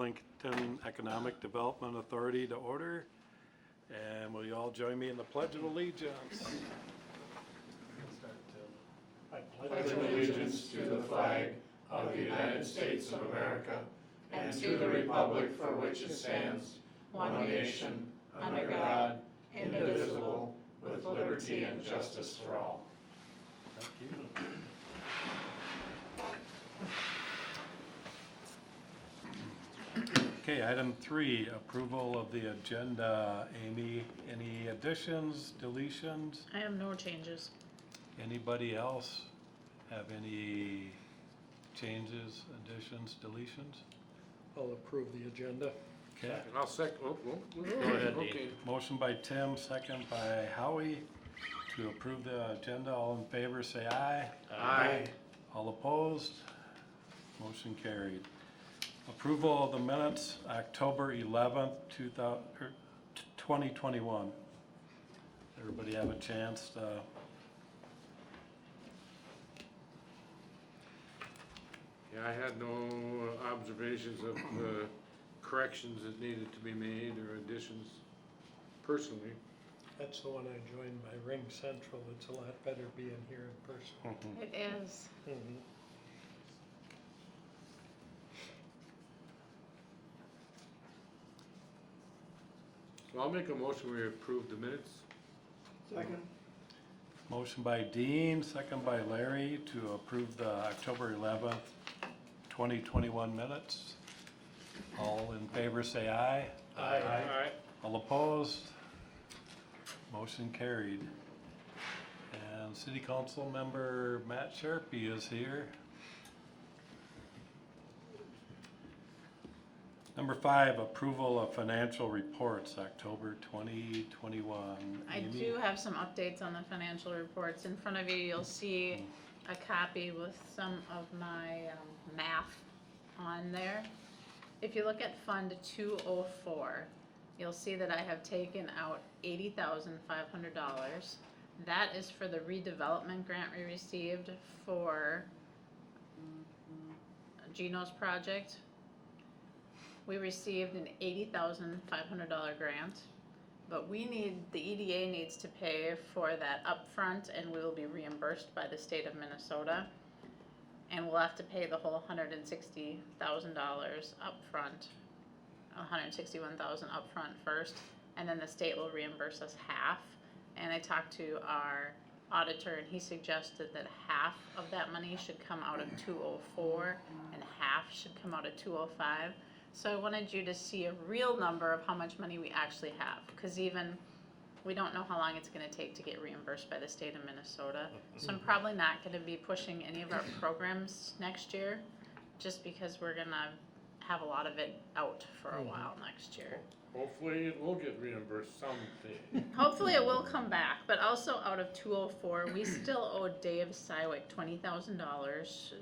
Arlington Economic Development Authority to order. And will you all join me in the Pledge of Allegiance? I pledge allegiance to the flag of the United States of America and to the republic for which it stands, one nation, under God, indivisible, with liberty and justice for all. Thank you. Okay, item 3, approval of the agenda. Amy, any additions, deletions? I have no changes. Anybody else have any changes, additions, deletions? I'll approve the agenda. Okay, I'll second, Go ahead, Dean. Okay. motion by Tim, second by Howie to approve the agenda. All in favor, say aye. Aye. All opposed? Motion carried. Approval of the minutes, October 11th, 2021. Everybody have a chance to Yeah, I had no observations of corrections that needed to be made or additions personally. That's the one I joined by Ring Central. It's a lot better being here in person. It is. So I'll make a motion, we approve the minutes. Second. Motion by Dean, second by Larry to approve the October 11th, 2021 minutes. All in favor say aye. Aye. All opposed? Motion carried. And City Council member Matt Sharpie is here. Number 5, approval of financial reports, October 2021. I Amy? do have some updates on the financial reports. In front of you, you'll see a copy with some of my math on there. If you look at Fund 204, you'll see that I have taken out $80,500. That is for the redevelopment grant we received for Gino's project. We received an $80,500 grant, but the EDA needs to pay for that upfront, and we will be reimbursed by the state of Minnesota. And we'll have to pay the whole $160,000 upfront, $161,000 upfront first, and then the state will reimburse us half. And I talked to our auditor, and he suggested that half of that money should come out of 204 and half should come out of 205. So I wanted you to see a real number of how much money we actually have, because even we don't know how long it's going to take to get reimbursed by the state of Minnesota. So I'm probably not going to be pushing any of our programs next year, just because we're going to have a lot of it out for a while next year. Hopefully it will get reimbursed someday. Hopefully it will come back, but also out of 204, we still owe Dave Sywick $20,000,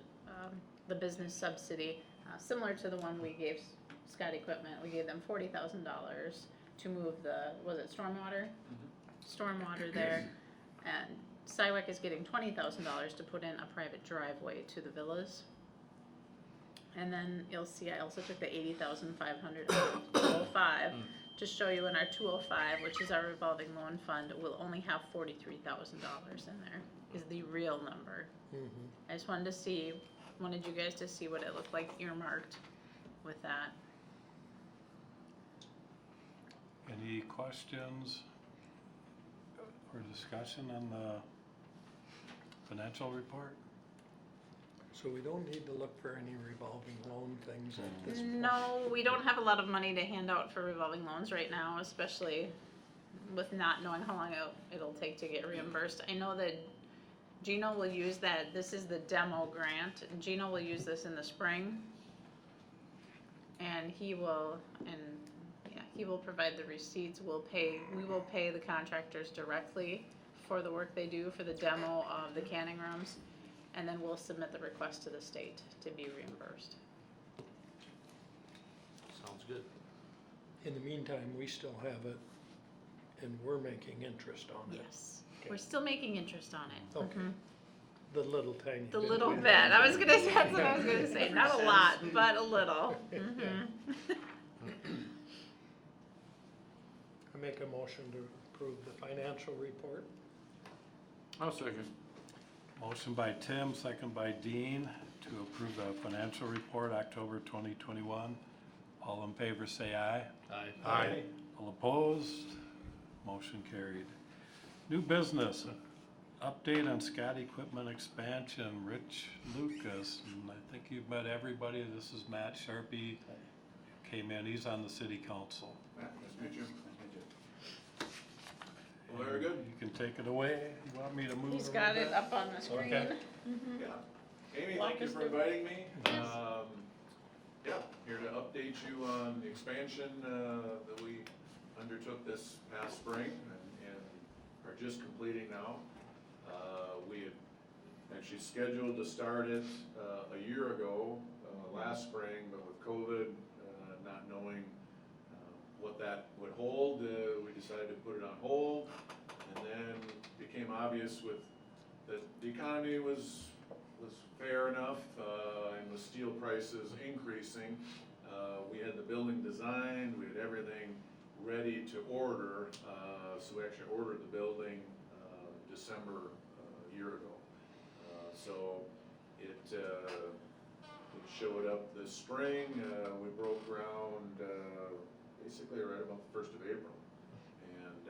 the business subsidy, similar to the one we gave Scott Equipment. We gave them $40,000 to move was it stormwater? Stormwater there. And Sywick is getting $20,000 to put in a private driveway to the villas. And then you'll see I also took the $80,500 out of 205 to show you in our 205, which is our revolving loan fund, we'll only have $43,000 in there, is the real number. I just wanted you guys to see what it looked like earmarked with that. Any questions or discussion on the financial report? So we don't need to look for any revolving loan things at this point? No, we don't have a lot of money to hand out for revolving loans right now, especially with not knowing how long it'll take to get reimbursed. I know that Gino will use that. This is the demo grant. Gino will use this in the spring, and he will provide the receipts. We will pay the contractors directly for the work they do for the demo of the canning rooms, and then we'll submit the request to the state to be reimbursed. Sounds good. In the meantime, we still have it, and we're making interest on it. Yes, Okay. we're still making interest on it. Okay. Mhm. The little tiny The bit. little bit. That's what I was gonna say. Not a lot, but a little. Mhm. I make a motion to approve the financial report. I'll second. Motion by Tim, second by Dean to approve the financial report, October 2021. All in favor say aye. Aye. All opposed? Motion carried. New business, update on Scott Equipment expansion, Rich Lucas. And I think you've met everybody. This is Matt Sharpie. Came in, he's on the city council. Matt, nice to meet you. Well, very good. You can take it away. You want me to move? He's a got little it bit? up on the screen. Okay. Mhm. Yeah. Amy, Walk thank you us for through. inviting me. Yes. Yeah, here to update you on the expansion that we undertook this past spring and are just completing now. We had actually scheduled to start it a year ago, last spring, but with COVID, not knowing what that would hold, we decided to put it on hold. And then became obvious with that the economy was fair enough, and with steel prices increasing, we had the building designed, we had everything ready to order, so we actually ordered the building December a year ago. So it showed up this spring, we broke ground basically right about the 1st of April. And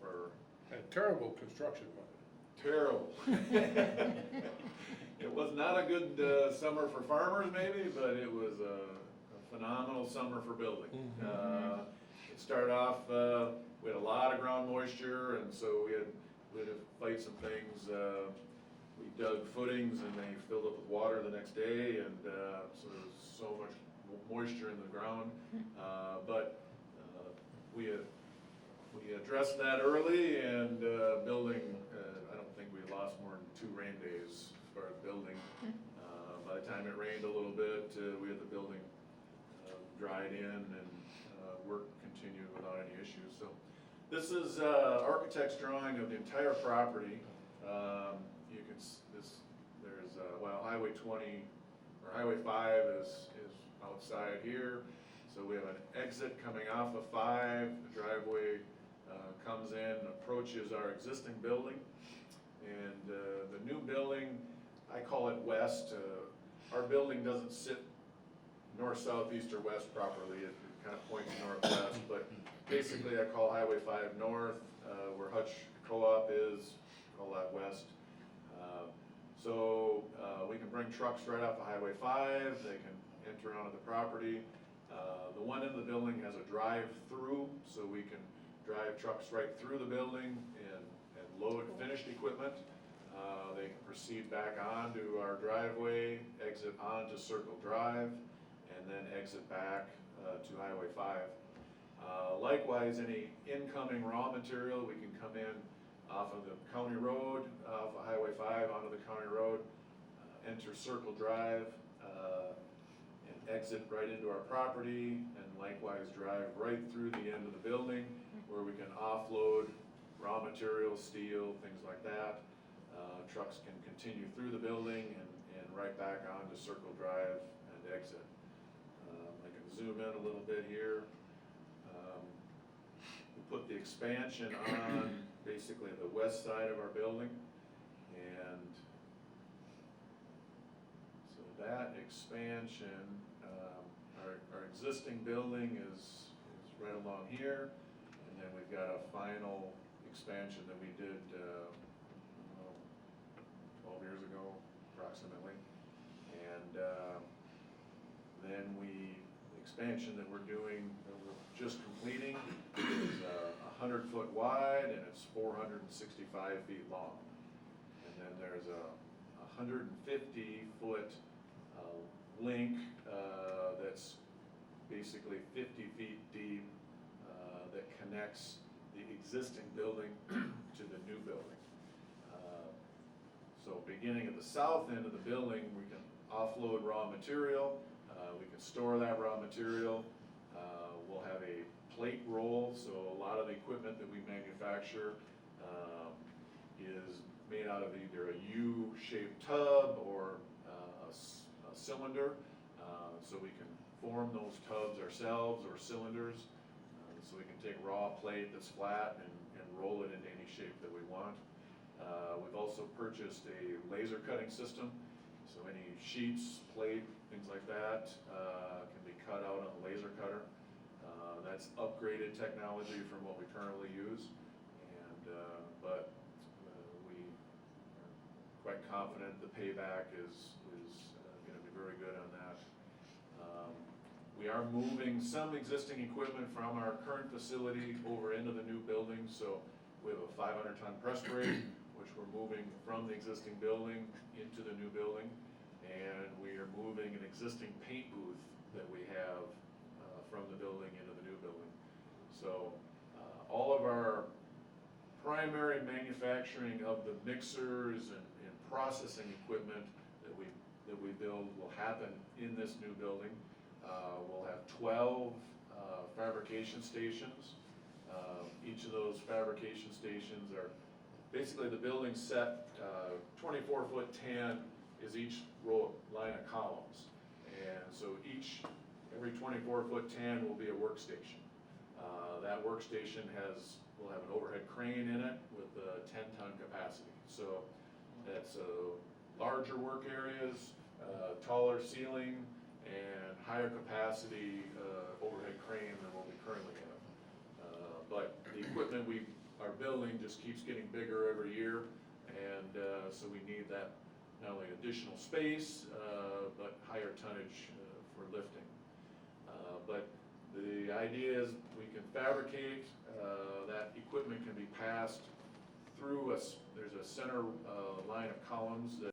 for A terrible construction weather. terrible. It was not a good summer for farmers maybe, but it was a phenomenal summer for building. It started off, we had a lot of ground moisture, and so we had to fight some things. We dug footings and they filled up with water the next day, and so there was so much moisture in the ground. But we addressed that early, and building, I don't think we lost more than 2 rain days as far as building. By the time it rained a little bit, we had the building dried in, and work continued without any issues. So this is architect's drawing of the entire property. You can, there's, well, Highway 20, or Highway 5 is outside here. So we have an exit coming off of 5, the driveway comes in, approaches our existing building. And the new building, I call it west. Our building doesn't sit north, south, east, or west properly. It kind of points northwest, but basically I call Highway 5 north, where Hutch Co-op is, call that west. So we can bring trucks right off of Highway 5, they can enter onto the property. The one in the building has a drive-through, so we can drive trucks right through the building and load finished equipment. They can proceed back onto our driveway, exit onto Circle Drive, and then exit back to Highway 5. Likewise, any incoming raw material, we can come in off of the county road, off of Highway 5 onto the county road, enter Circle Drive, and exit right into our property, and likewise drive right through the end of the building where we can offload raw materials, steel, things like that. Trucks can continue through the building and right back onto Circle Drive and exit. I can zoom in a little bit here. We put the expansion on basically the west side of our building, and so that expansion, our existing building is right along here, and then we've got a final expansion that we did 12 years ago approximately, and then the expansion that we're doing, that we're just completing, is 100-foot wide, and it's 465 feet long. And then there's a 150-foot link that's basically 50 feet deep that connects the existing building to the new building. So beginning at the south end of the building, we can offload raw material, we can store that raw material. We'll have a plate roll, so a lot of the equipment that we manufacture is made out of either a U-shaped tub or a cylinder. So we can form those tubs ourselves or cylinders. The So we can take raw plate that's flat and roll it into any shape that we want. We've also purchased a laser cutting system, so any sheets, plate, things like that can be cut out on the laser cutter. That's upgraded technology from what we currently use, but we are quite confident the payback is going to be very good on that. We are moving some existing equipment from our current facility over into the new building, so we have a 500-ton press brake, which we're moving from the existing building into the new building, and we are moving an existing paint booth that we have from the building into the new building. So all of our primary manufacturing of the mixers and processing equipment that we build will happen in this new building. We'll have 12 fabrication stations. Each of those fabrication stations are basically the building set 24-foot 10 is each line of columns. And so every 24-foot 10 will be a workstation. That workstation will have an overhead crane in it with a 10-ton capacity. So that's larger work areas, taller ceiling, and higher capacity overhead crane than what we currently have. But the equipment we are building just keeps getting bigger every year, and so we need that not only additional space, but higher tonnage for lifting. But the idea is we can fabricate, that equipment can be passed through there's a center line of columns that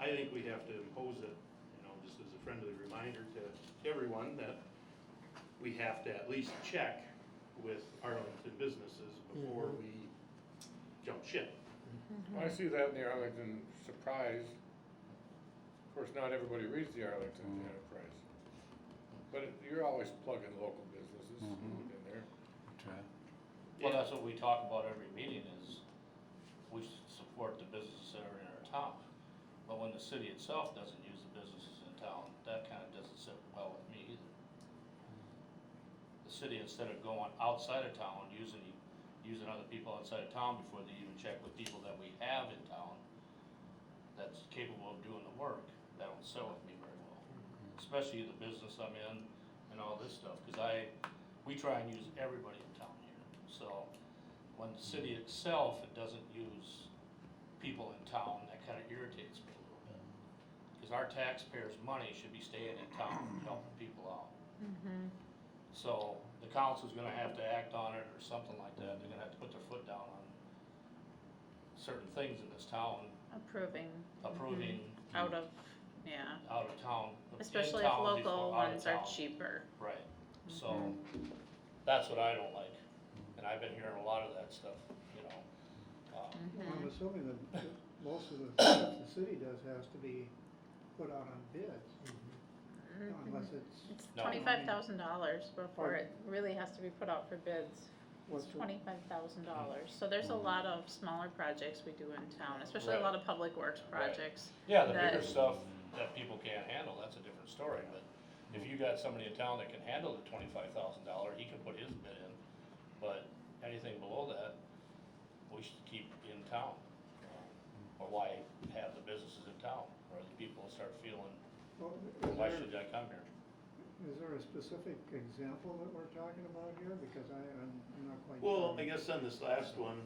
I think we have to impose it, you know, just as a friendly reminder to everyone that we have to at least check with Arlington businesses before we jump ship. I see that in the Arlington Surprise. Of course, not everybody reads the Arlington Enterprise. But you're always plugging local businesses in there. Okay. Well, that's what we talk about every meeting is we should support the businesses that are in our town. But when the city itself doesn't use the businesses in town, that kind of doesn't sit well with me either. The city, instead of going outside of town, using other people outside of town before they even check with people that we have in town that's capable of doing the work, that don't sit with me very well. Especially the business I'm in and all this stuff, cause we try and use everybody in town here. So when the city itself, it doesn't use people in town, that kinda irritates me a little bit. Cause our taxpayers' money should be staying in town and helping people out. So the council's gonna have to act on it or something like that, they're gonna have to put their foot down on certain things in this town, Approving. out of town. Especially in if town local before out of ones are town. cheaper. Right, so, that's what I don't like, and I've been hearing a lot of that stuff, you know. I'm assuming that most of the stuff the city does has to be put out on bids, unless it's. It's No. $25,000 before it really has to be put out for bids. What's It's the- $25,000. So there's a lot of smaller projects we do in town, especially a Right. lot of public works projects. Yeah, the that- bigger stuff that people can't handle, that's a different story, but if you got somebody in town that can handle the $25,000, he can put his bid in. But anything below that, we should keep in town. Or why have the businesses in town, or the people start feeling, Well, why should I come here? is there a specific example that we're talking about here? Because I'm not quite. Well, sure. I guess on this last one,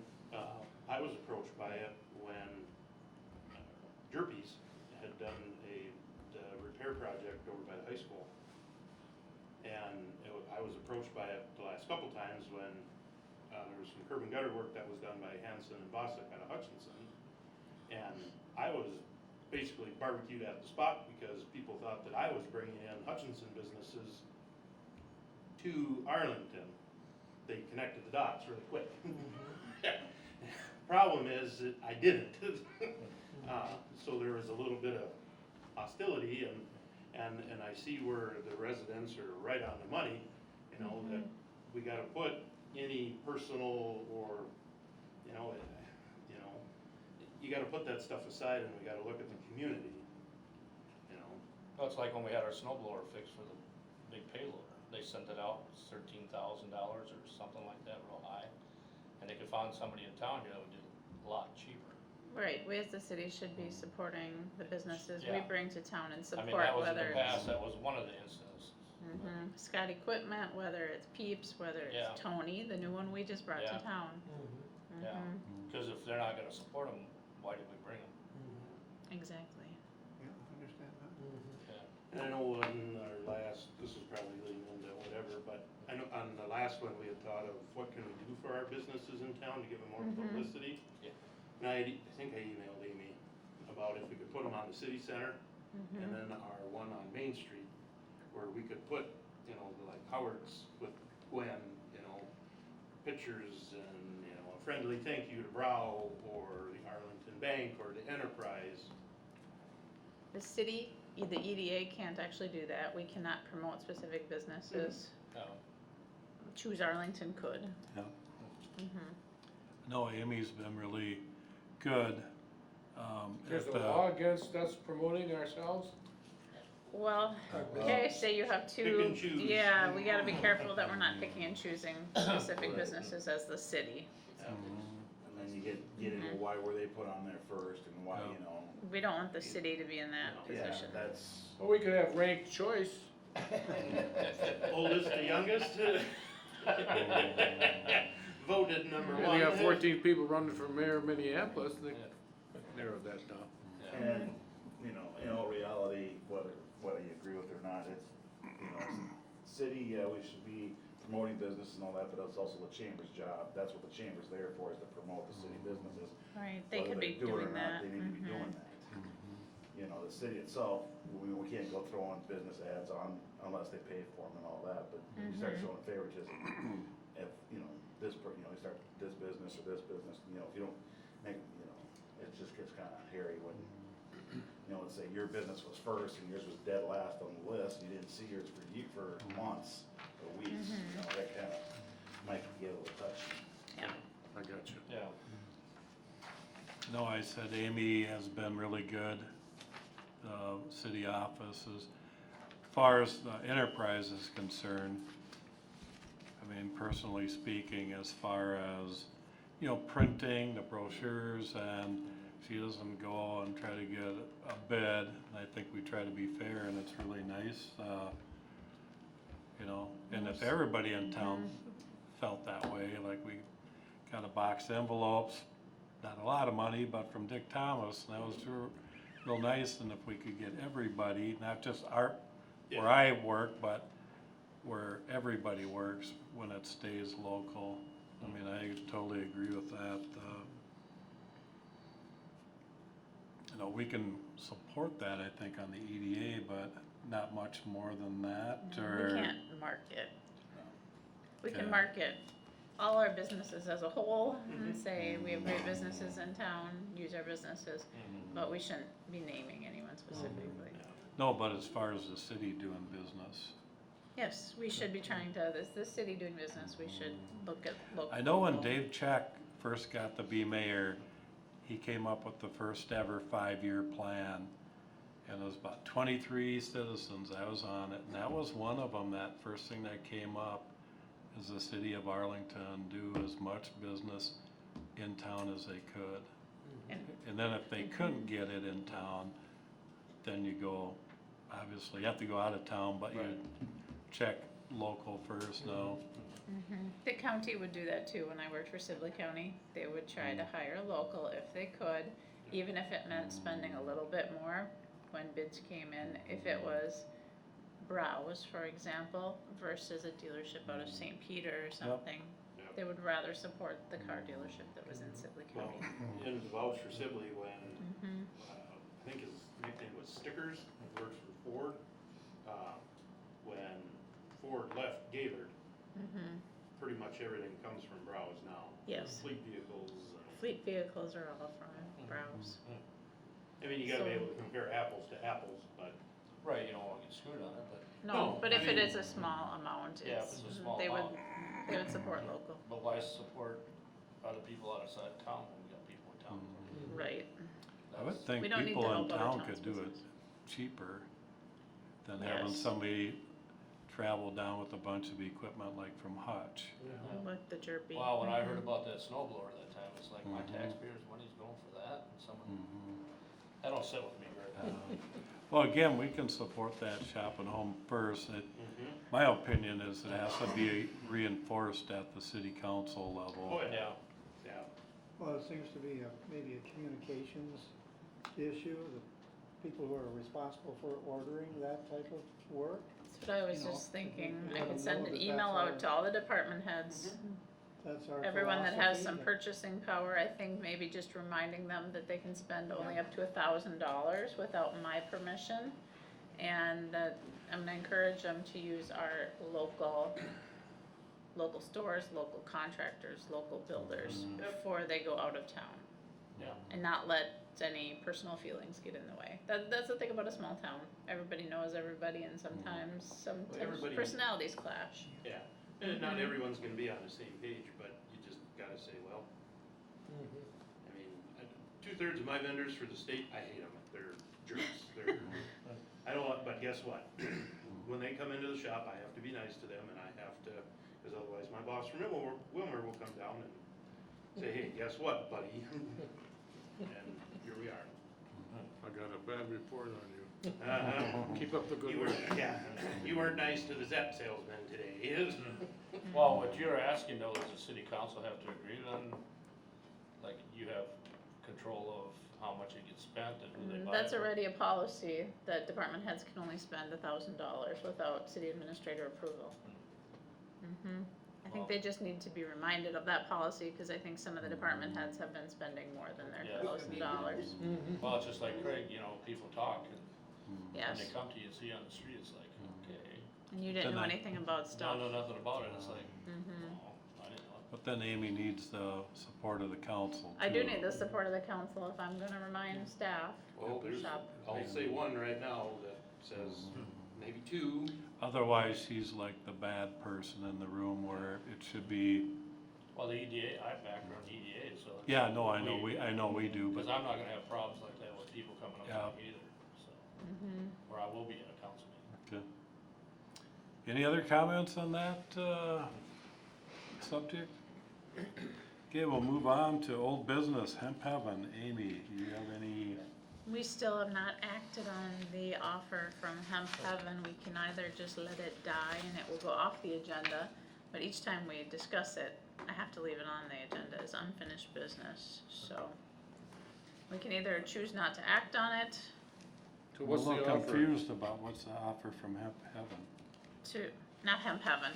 I was approached by it when Jerpies had done the repair project over by the high school. And I was approached by it the last couple times when there was some curb and gutter work that was done by Hanson and Bossack out of Hutchinson. And I was basically barbecued at the spot because people thought that I was bringing in Hutchinson businesses to Arlington. They connected the dots really quick. Problem is that I didn't. So there was a little bit of hostility and I see where the residents are right on the money, you know, that we gotta put any personal or, you gotta put that stuff aside and we gotta look at the community, you know. Well, it's like when we had our snow blower fixed for the big payloader, they sent it out, $13,000 or something like that, real high. And they could find somebody in town here that would do it a lot cheaper. Right, we as the city should be supporting the businesses we Yeah. bring to town and I mean, support that was in whether the it's past, that was one of the instances. Scott Equipment, whether it's Peeps, whether Yeah. it's Tony, the new one we just brought Yeah. to town. Yeah, cause if they're not gonna support them, why did we bring them? Exactly. Yeah, I understand that. Yeah. And I know on our last, this is probably leading into whatever, but I know on the last one, we had thought of what can we do for our businesses in town to give them more publicity? Yeah. And I think I emailed Amy about if we could put them on the city center and then our one on Main Street where we could put, like Howard's with Gwen, pictures and, a friendly thank you to Brow or the Arlington Bank or the Enterprise. The city, the EDA can't actually do that. We cannot promote specific businesses. No. Choose Arlington could. Yeah. No, Amy's been really good. There's at a the- law against us promoting ourselves? Well, okay, say you have two. Pick and choose. Yeah, we gotta be careful that we're not picking and choosing specific businesses as the city. Mhm. And then you get into why were they put on there first and why, We don't want the city to be in that yeah, position. that's. Well, we could have ranked choice. Oldest to youngest. Voted number And one. you got 14 people running for mayor of Minneapolis, they narrowed that down. And, in all reality, whether you agree with it or not, it's, city, we should be promoting business and all that, but it's also the chamber's job. That's what the chamber's there for, is to promote the city businesses. Right, they Whether could be do it or doing not, that. They need to be doing that. you know, the city itself, we can't go throwing business ads on unless they pay for them and all that, but you start showing favoritism. If, you know, you start this business or this business, you know, if you don't make, you know, it just gets kinda hairy when, you know, let's say your business was first and yours was dead last on the list, you didn't see yours for months or weeks, you know, that kinda might get a little touchy. Yeah. I got you. Yeah. No, I said Amy has been really good, city offices. As far as the enterprise is concerned, I mean, personally speaking, as far as, you know, printing the brochures, and she doesn't go and try to get a bid. I think we try to be fair, and it's really nice, you know, and if everybody in town felt that way, like we got a box of envelopes, not a lot of money, but from Dick Thomas, and that was real nice, and if we could get everybody, not just where I work, but where everybody works when it stays local. I mean, I totally agree with that. You know, we can support that, I think, on the EDA, but not much more than that, or. We can't market. We Okay. can market all our businesses as a whole and say, we have great businesses in town, use our businesses, but we shouldn't be naming anyone specifically. No, but as far as the city doing business. Yes, we should be trying to, this city doing business, we should look at local. I know when Dave Check first got to be mayor, he came up with the first ever 5-year plan. And it was about 23 citizens, I was on it, and that was one of them, that first thing that came up is the city of Arlington do as much business in town as they could. And then if they couldn't get it in town, then you go, obviously, you have to go out of town, but you check local first now. The county would do that too. When I worked for Sibley County, they would try to hire a local if they could, even if it meant spending a little bit more when bids came in. If it was Browse, for example, versus a dealership out of St. Peter or something, they would rather support the car dealership that was in Sibley Well, County. in vouch for Sibley, when, I think his nickname was Stickers, he works for Ford. When Ford left Gaylord, pretty much everything comes from Browse now. Yes. Fleet vehicles. Fleet vehicles are all from Browse. I mean, you gotta be So- able to compare apples to apples, but. Right, you don't wanna get screwed on it, but, No, but I if it mean- is a small amount, Yeah, if it's, it's a small they would, amount. they would support local, but why support other people outside of town when we got people in town? right? I would That's- think We don't need to people in help other town towns' could do it business. cheaper than having Yes. somebody travel down with a bunch of equipment like from Hutch. With the jerky. Well, when I heard about that snow blower that time, it's like my Mhm. taxpayers' money's going for that, and someone, that don't sit with me very well. Well, again, we can support that shopping home first. My opinion is it has to be reinforced at the city council level. Oh, yeah, yeah. Well, it seems to be maybe a communications issue, the people who are responsible for ordering that type of work. That's what I was You know, just thinking. let I them could send know an that email that's out to all the department heads. That's our Everyone that has philosophy, some that- purchasing power, I think maybe just reminding them that they can spend only up to $1,000 without my permission. And that I'm gonna encourage them to use our local stores, local contractors, local builders before they go out of town. Yeah. And not let any personal feelings get in the way. That's the thing about a small town. Everybody knows everybody, and sometimes everybody- personalities clash. Yeah, and not everyone's gonna be on the same page, but you just gotta say, well, I mean, 2/3 of my vendors for the state, I hate them, they're jerks, I don't, but guess what? When they come into the shop, I have to be nice to them, and I have to, because otherwise my boss from Wilmer will come down and say, hey, guess what, buddy? And here we are. I got a bad report on you. Keep up the good You were, work. yeah, you weren't nice to the Zep salesman today. Well, what you're asking though, does the city council have to agree on, like, you have control of how much it gets spent and who they buy it That's from? already a policy that department heads can only spend $1,000 without city administrator approval. I think think they just need to be reminded of that policy, cause I think some of the department heads have been spending more than their Yeah. $1,000. Well, it's just like Craig, you know, people talk and when Yes, they come to you and see you on the street, it's like, okay. and you didn't know anything about stuff. Don't know nothing about it, it's like, Mhm. oh, I didn't know. But then Amy needs the support of the council I do too. need the support of the council if I'm gonna remind staff. Well, there's, Shop. I'll say one right now that says, maybe two. Otherwise, she's like the bad person in the room where it should be, Well, the EDA, I have background in EDA, so. yeah, no, I know we do, Cause but, I'm not gonna have problems like that with people coming up Yeah. to me either, so, Mhm. or I will be at a council meeting. okay. Any other comments on that, subject? Okay, we'll move on to old business, hemp heaven. Amy, do you have any? We still have not acted on the offer from Hemp Heaven. We can either just let it die and it will go off the agenda, but each time we discuss it, I have to leave it on the agenda as unfinished business, so. We can either choose not to act on it, So what's I'm a the little offer? confused about what's the offer from hemp heaven. not Hemp Heaven,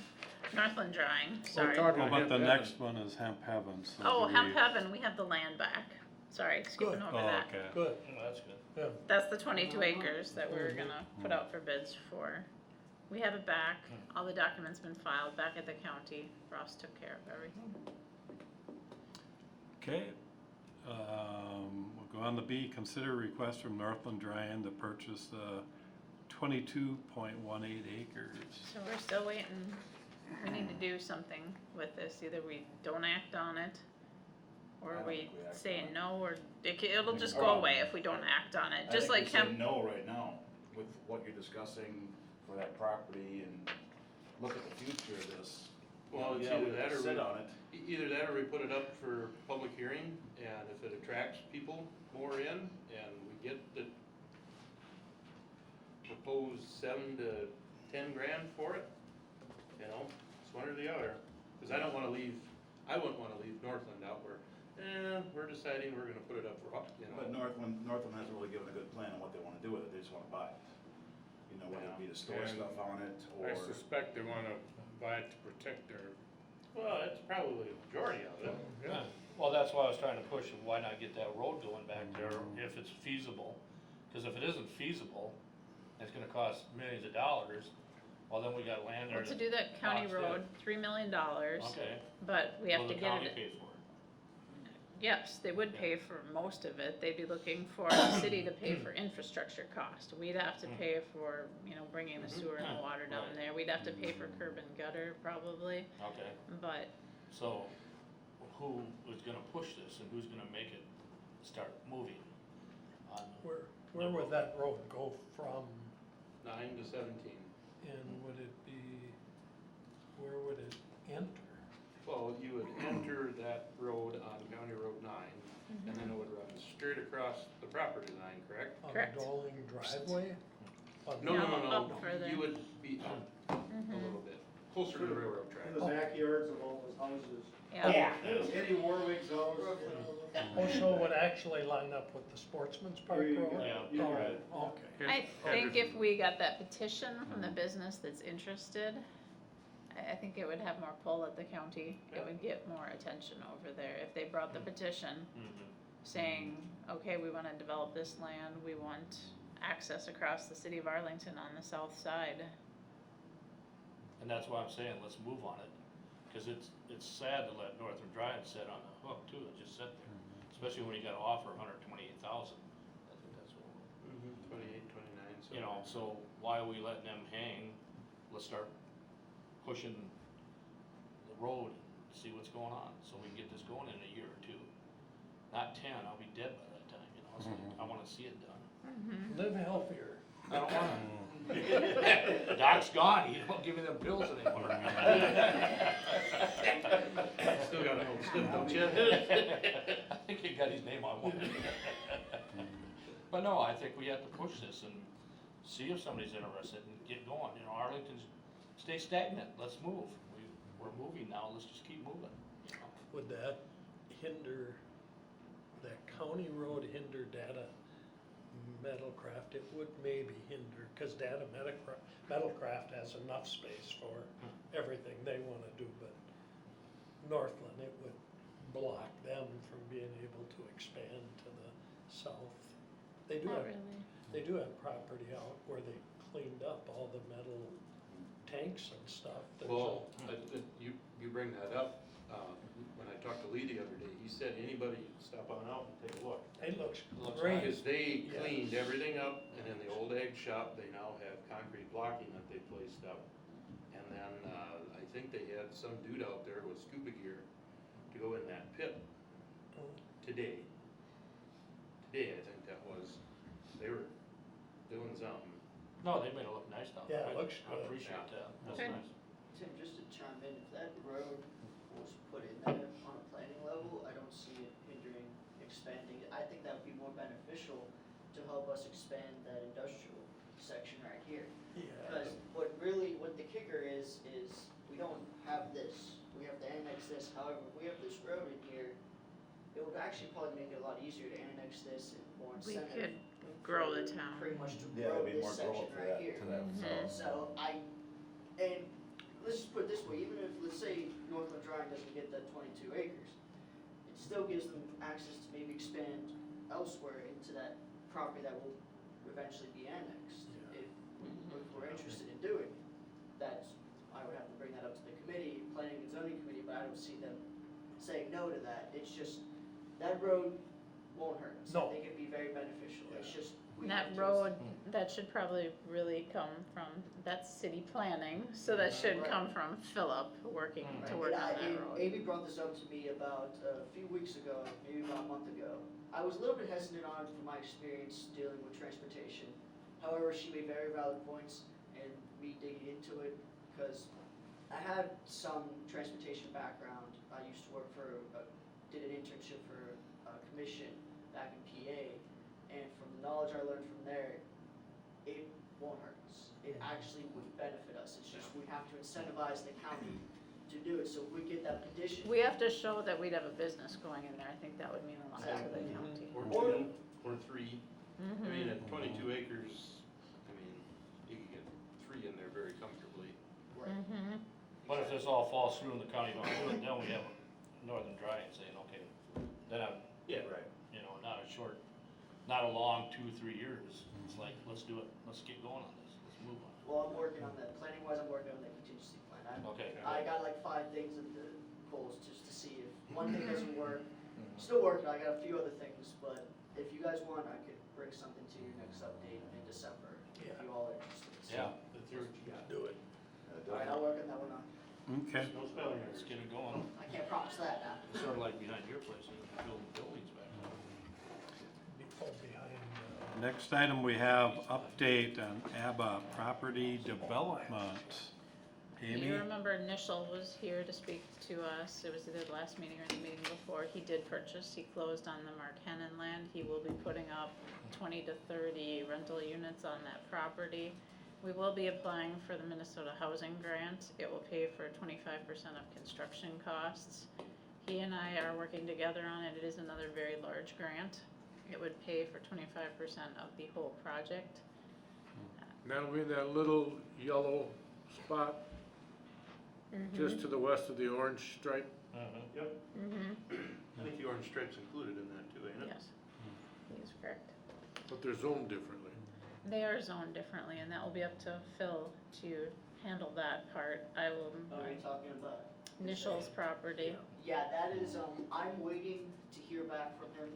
Northland Drying, We're sorry. talking Well, but the hemp next one is hemp heaven, so. Oh, do Hemp we- Heaven, we have the land back. Sorry, skipping Good. over Oh, that. okay. Good, Oh, that's good. yeah. That's the 22 acres that we're gonna put out for bids for. We have it back, all the documents been filed back at the county. Ross took care of everything. Okay, we'll go on to B, consider request from Northland Drying to purchase 22.18 acres. So we're still waiting. We need to do something with this. Either we don't act on it, I or don't we think we act say on it. no, or it'll just go away if we don't act on it. Just like I think we hemp. say no right now, with what you're discussing for that property and look at the future of this. Well, it's Yeah, we either that or sit we- on it. Either that or we put it up for public hearing, and if it attracts people more in, and we get the proposed 7 to 10 grand for it, you know, it's one or the other. Cause I wouldn't wanna leave Northland out where, we're deciding we're gonna put it up for, you know. But Northland hasn't really given a good plan on what they wanna do with it, they just wanna buy it. You know, whether it be to store And stuff on it, I or, suspect they wanna buy it to protect their, Well, that's probably the majority of it. yeah. Well, that's why I was trying to push, why not get that road going back there if it's feasible? Cause if it isn't feasible, it's gonna cost millions of dollars, well, then we got land there Well, to do that county boxed in. road, $3 million, Okay, but we have will to the get county it. pay for it? Yes, they would pay for most of it. They'd be looking for the city to pay for infrastructure cost. We'd have to pay for, bringing the sewer and the water down Right. there. We'd have to pay for curb and gutter probably, Okay, but so who is gonna push this and who's gonna make it start moving on? Where would that road go from, 9 to 17. and would it be, where would it enter? Well, you would enter that road on County Road 9, and then it would run straight across the property line, correct? On the Correct. Doling driveway? On No, no, no, no, up further. you would be up a little bit, closer to the railroad track. In the backyards of all those houses. yeah. Eddie Warwick's house. Oh, so it would actually line up with the Sportsman's Park You Road? got- Yeah. you Oh, got it. okay. I think if we got that petition from the business that's interested, I think it would have more pull at the county. It would get more attention over there if they brought the petition Mhm. saying, okay, we wanna develop this land, we want access across the city of Arlington on the south side. And that's why I'm saying, let's move on it, cause it's sad to let Northern Drive sit on the hook too, and just sit there, especially when you gotta offer 128,000. I think that's what, 28, 29, so. you know, so why are we letting them hang? Let's start pushing the road and see what's going on, so we can get this going in a year or two. Not 10, I'll be dead by that time, so I wanna see it done. Live healthier. I don't wanna. Doc's gone, he don't give me them pills anymore. Still got a hold slip, don't you? I think he got his name on one. But no, I think we have to push this and see if somebody's interested and get going, Arlington's, stay stagnant, let's move. We're moving now, let's just keep moving, Would that hinder, that county road hinder Data Metalcraft? It would maybe hinder, cause Data Metalcraft has enough space for everything they wanna do, but Northland, it would block them from being able to expand to the south. They do Not have, really. they do have property out where they cleaned up all the metal tanks and stuff. There's a- Well, you bring that up, when I talked to Lee the other day, he said anybody stop on out and take a look. It looks Looks great. Because they Yeah. cleaned everything up, and in the old egg shop, they now have concrete blocking that they placed up. And then, I think they had some dude out there with scuba gear to go in that pit today. Today, I think that was, they were doing something. No, they made it look nice down there. Yeah, it looks I good. appreciate that, that's Okay. nice. Tim, just to chime in, if that road was put in there on a planning level, I don't see it hindering expanding it. I think that would be more beneficial to help us expand that industrial section right here. Yeah. Because what the kicker is we don't have this, we have to annex this, however, if we have this road in here, it would actually probably make it a lot easier to annex this and more We incentive. could grow the town. Pretty much to Yeah, grow there'd be this more section growth to right that, here. to that Mhm. south. So and let's just put it this way, even if, let's say Northland Drawing doesn't get that 22 acres, it still gives them access to maybe expand elsewhere into that property that will eventually be annexed. If we're interested in doing it, that's, I would have to bring that up to the committee, planning and zoning committee, but I don't see them saying no to that. It's just, that road won't hurt us. No. I think it'd be very beneficial. It's just, we That have to- road, that should probably really come from, that's city planning, so that should Right. come from Philip working to work on that road. Amy brought this up to me about a few weeks ago, maybe about a month ago. I was a little bit hesitant on it from my experience dealing with transportation. However, she made very valid points and me digging into it, because I had some transportation background. I used to work did an internship for a commission back in PA, and from the knowledge I learned from there, it won't hurt us. It actually would benefit us. It's just we have to incentivize the county to do it. So if we get that petition. We have to show that we'd have a business going in there, I think that would mean a lot to the Exactly. county. Or Or- 2, or 3. I mean, Mhm. at 22 acres, I mean, you could get 3 in there very comfortably. Mhm. But if this all falls through and the county don't do it, then we have Northern Drying saying, okay, then I'm, Yeah. Right. you know, not a short, not a long 2-3 years. It's like, let's do it, let's get going on this, let's move on. Well, I'm working on that. Planning wise, I'm working on that contingency plan. Okay. I got like 5 things at the goals just to see if one thing doesn't work. Still working, I got a few other things, but if you guys want, I could bring something to your next update in December, if Yeah. you all are interested. So- Yeah, Let's hear what you got. Do it. Alright, I'll work on that one on. Okay. No spelling let's errors. get it going. I can't promise that now. It's sort of like behind your place, you can build buildings back there. Behind, Next item, we have update on Abba property development. Amy? You remember Nishal was here to speak to us, it was either the last meeting or the meeting before, he did purchase, he closed on the Mark Hennon land, he will be putting up 20 to 30 rental units on that property. We will be applying for the Minnesota Housing Grant, it will pay for 25% of construction costs. He and I are working together on it, it is another very large grant, it would pay for 25% of the whole project. And that'll be that little yellow spot just to the west of the orange stripe. Yep. Mm-hmm, I think the orange stripe's included in that too, ain't it? yes, he is correct. But they're zoned differently. They are zoned differently, and that will be up to Phil to handle that part. I will, Oh, you're talking about? Nishal's property. Yeah, that is, I'm waiting to hear back from him.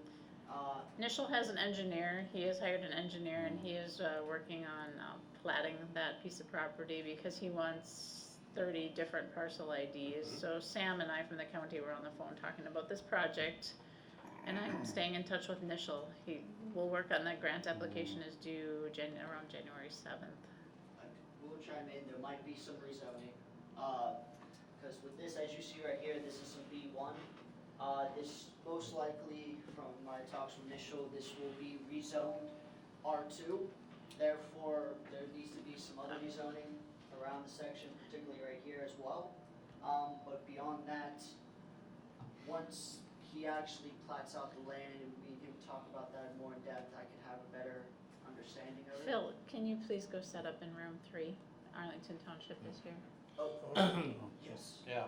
Nishal has an engineer, he has hired an engineer, and he is, working on, platting that piece of property because he wants 30 different parcel IDs. So Sam and I from the county were on the phone talking about this project, and I'm staying in touch with Nishal. He will work on that grant application is due around January 7th. We'll chime in, there might be some rezoning, because with this, as you see right here, this is some B1. This most likely, from my talks with Nishal, this will be rezoned R2. Therefore, there needs to be some other rezoning around the section, particularly right here as well. But beyond that, once he actually plats out the land and we can talk about that more in depth, I can have a better understanding of it. Phil, can you please go set up in room 3? Arlington Township is here. Yes. Yeah.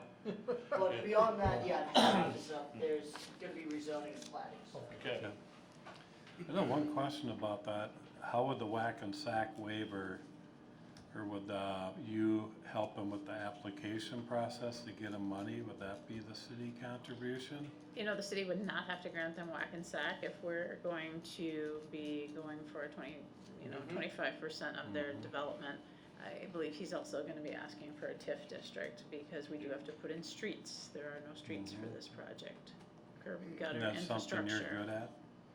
But beyond that, yeah, the house is up, there's gonna be rezoning and plating, so. Okay. I know one question about that. How would the whack and sack waiver, or would you help them with the application process to get them money? Would that be the city contribution? You know, the city would not have to grant them whack and sack if we're going to be going for a 25% of their development. I believe he's also gonna be asking for a TIF district because we do have to put in streets. There are no streets for this project. Curb and gutter And that's something infrastructure. you're good at?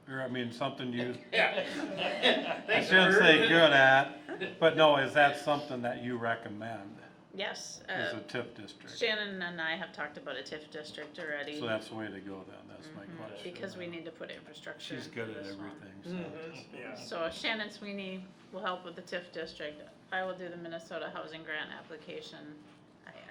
Or, I mean, something you, Yeah. I Thanks, shouldn't Bert. say good at, but no, is that something that you recommend, Yes, is a TIF district? Shannon and I have talked about a TIF district already. So that's the way to go then, that's my question. Because we need to put infrastructure She's into good at this one. everything, so. Yeah. So Shannon Sweeney will help with the TIF district. I will do the Minnesota Housing Grant application.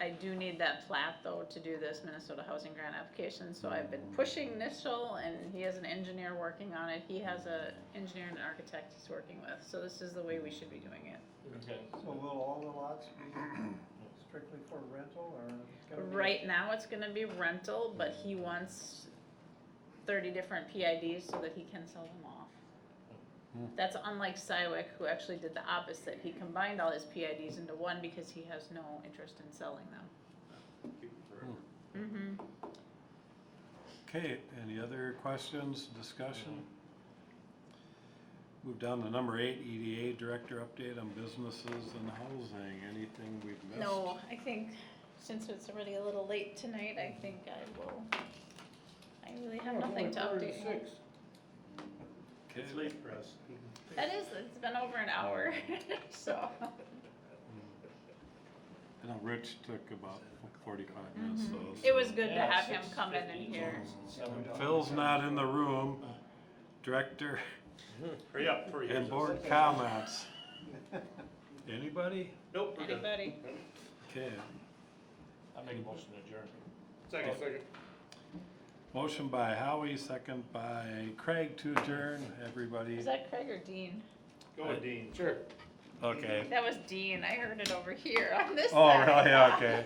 I do need that plat though to do this Minnesota Housing Grant application, so I've been pushing Nishal and he has an engineer working on it. He has a engineer and an architect he's working with, so this is the way we should be doing it. Okay. So will all the lots be strictly for rental, or it's gonna be? Right now, it's gonna be rental, but he wants 30 different PIDs so that he can sell them off. That's unlike Sywick, who actually did the opposite. He combined all his PIDs into one because he has no interest in selling them. Mm-hmm. Okay, any other questions, discussion? Move down to number 8, EDA Director Update on Businesses and Housing. Anything we've missed? No, I think since it's already a little late tonight, I think I really have nothing to update. Okay. It's late for us. That is, it's been over an hour, so. I know Rich took about 45 minutes, so. It was good to Yeah, have him 6:50. come in and hear. And Phil's not in the room. Director Hurry up, hurry up. and board comments. Anybody? Nope, we're good. Anybody? Okay. I make a motion to adjourn. Second. Motion by Howie, second by Craig to adjourn. Everybody, Is that Craig or Dean? Go with Dean. Sure. okay. That was Dean. I heard it over here on this Oh, side. really? Okay.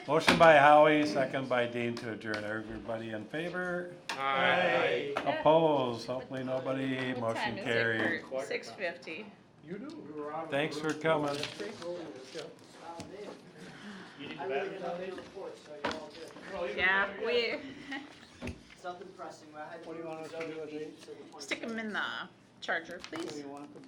Motion by Howie, second by Dean to adjourn. Everybody in favor? Aye. Opposed? Hopefully nobody. What time Motion is carried. it, Kurt? 6:50. You do. We were on. Thanks for coming. You need I the really batteries didn't on have any these? reports, so you're all good. Well, you can- Yeah, we It's nothing pressing, I had to What do you move want us the to do zoning with meeting these? to the 23rd. stick them in the charger, So please. you want them